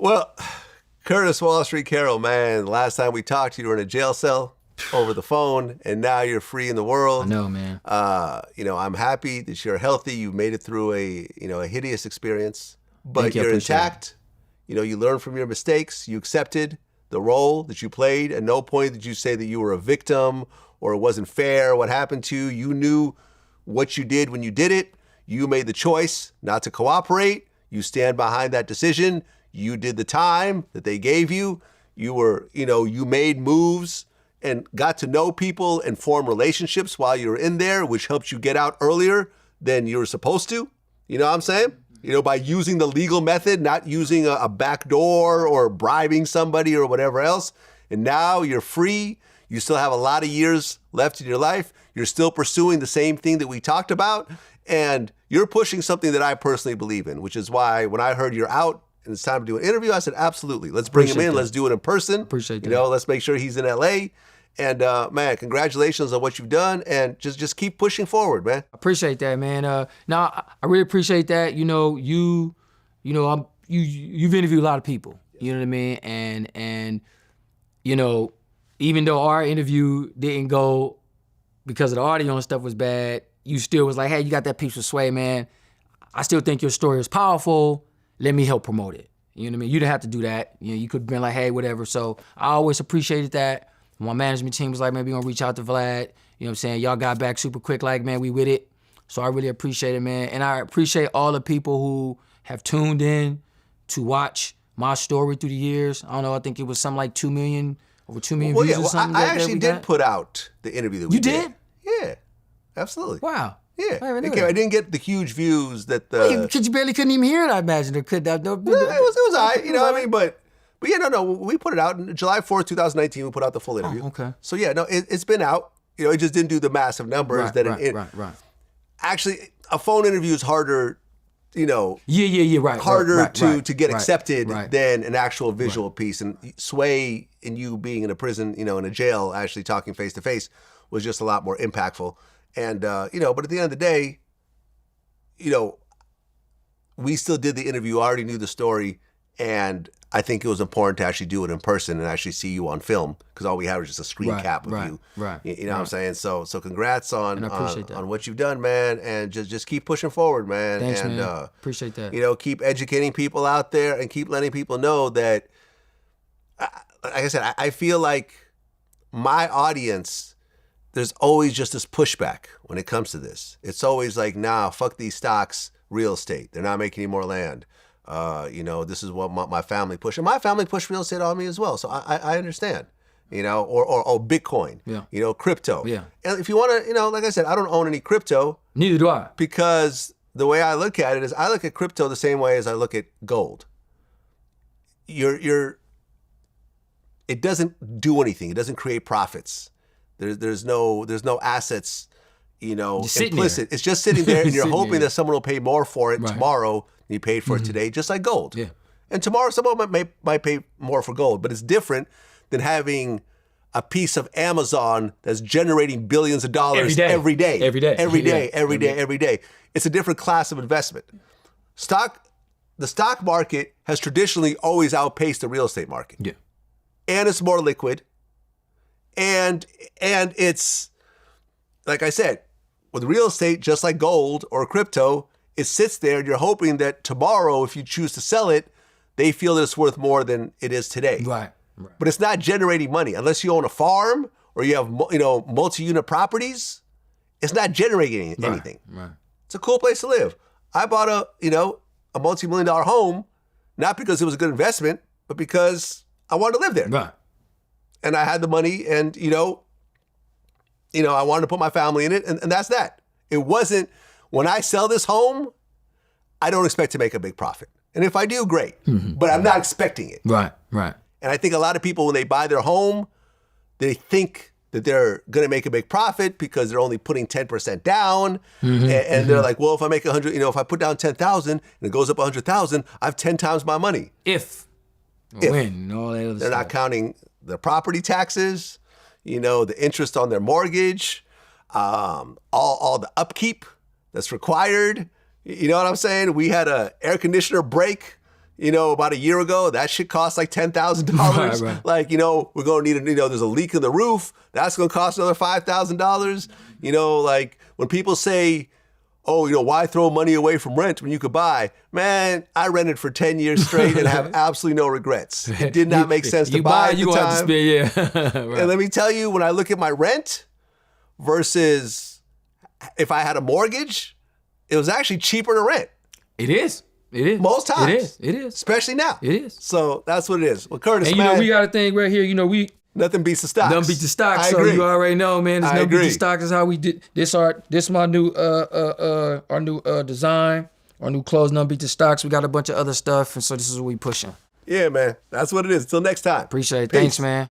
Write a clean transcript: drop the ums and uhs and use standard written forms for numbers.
Well, Curtis Wall Street Carroll, man, last time we talked, you were in a jail cell over the phone, and now you're free in the world. I know, man. I'm happy that you're healthy. You made it through a hideous experience, but you, you're intact. You learned from your mistakes. You accepted the role that you played. At no point did you say that you were a victim or it wasn't fair what happened to you. You knew what you did when you did it. You made the choice not to cooperate. You stand behind that decision. You did the time that they gave you. You made moves and got to know people and form relationships while you were in there, which helped you get out earlier than you were supposed to. You know what I'm saying? By using the legal method, not using a back door or bribing somebody or whatever else. And now you're free. You still have a lot of years left in your life. You're still pursuing the same thing that we talked about. And you're pushing something that I personally believe in, which is why when I heard you're out and it's time to do an interview, I said, absolutely. Let's bring him in. Let's do it in person. Appreciate that. Let's make sure he's in LA. And man, congratulations on what you've done, and just keep pushing forward, man. I appreciate that, man. I really appreciate that. You've interviewed a lot of people. You know what I mean? And even though our interview didn't go because of the audio and stuff was bad, you still was like, hey, you got that piece of sway, man. I still think your story is powerful. Let me help promote it. You know what I mean? You didn't have to do that. You could have been like, hey, whatever. So I always appreciated that. My management team was like, man, we gonna reach out to Vlad. You know what I'm saying? Y'all got back super quick, like, man, we with it. So I really appreciate it, man. And I appreciate all the people who have tuned in to watch my story through the years. I don't know, I think it was something like 2 million, over 2 million views or something. I actually did put out the interview that we did. You did? Yeah, absolutely. Wow. Yeah, I didn't get the huge views that the... Because you barely couldn't even hear it, I imagine. It was all right, what I mean? But yeah, we put it out in July 4th, 2019. We put out the full interview. Oh, okay. So yeah, it's been out. It just didn't do the massive numbers Right. Actually, a phone interview is harder, Right. harder to get accepted right. than an actual visual piece. And Sway and you being in a prison, in a jail, actually talking face to face was just a lot more impactful. And but at the end of the day, we still did the interview. I already knew the story, and I think it was important to actually do it in person and actually see you on film, because all we had was just a screen cap of you. Right. You know what I'm saying? So congrats on what you've done, man, and just keep pushing forward, man. Thanks, and, man. Appreciate that. Keep educating people out there and keep letting people know that, like I said, I feel like my audience, there's always just this pushback when it comes to this. It's always like, nah, fuck these stocks, real estate. They're not making any more land. This is what my family pushed. And my family pushed real estate on me as well. So I understand, or Bitcoin, crypto. Yeah. And if you want to, like I said, I don't own any crypto. Neither do I. Because the way I look at it is I look at crypto the same way as I look at gold. It doesn't do anything. It doesn't create profits. There's no assets, implicit. It's just sitting there and you're hoping that someone will pay more for it tomorrow than you paid for it today, just like gold. Yeah. And tomorrow someone might pay more for gold, but it's different than having a piece of Amazon that's generating billions of dollars every day. It's a different class of investment. The stock market has traditionally always outpaced the real estate market. Yeah. And it's more liquid. And it's, like I said, with real estate, just like gold or crypto, it sits there and you're hoping that tomorrow, if you choose to sell it, they feel that it's worth more than it is today. Right. But it's not generating money. Unless you own a farm or you have, multi-unit properties, it's not generating anything. Right. It's a cool place to live. I bought a multi-million-dollar home, not because it was a good investment, but because I wanted to live there. Right. And I had the money and, I wanted to put my family in it, and that's that. It wasn't, when I sell this home, I don't expect to make a big profit. And if I do, great. But I'm not expecting it. Right. And I think a lot of people, when they buy their home, they think that they're going to make a big profit because they're only putting 10% down. And they're like, well, if I make 100, if I put down 10,000 and it goes up 100,000, I have 10 times my money. If. When, all that other they're stuff. not counting the property taxes, the interest on their mortgage, all the upkeep that's required. You know what I'm saying? We had a air conditioner break, about a year ago, that shit cost like $10,000. Right. Like, we're going to need there's a leak in the roof. That's going to cost another $5,000. Like when people say, oh, why throw money away from rent when you could buy? Man, I rented for 10 years straight and have absolutely no regrets. It did not make sense to buy at the you time. Have to spend, right. And let me tell you, when I look at my rent versus if I had a mortgage, it was actually cheaper to rent. It is. Most times. It is. Especially now. It is. So that's what it is. Well, Curtis, and man. we got a thing right here. Nothing beats the stocks. Nothing beats the stocks. I So agree. you already know, man. This I nothing beats agree. the stocks is how we did this my new our new design, our new clothes, nothing beats the stocks. We got a bunch of other stuff, and so this is what we pushing. Yeah, man. That's what it is. Until next time. Appreciate it. Peace. Thanks, man.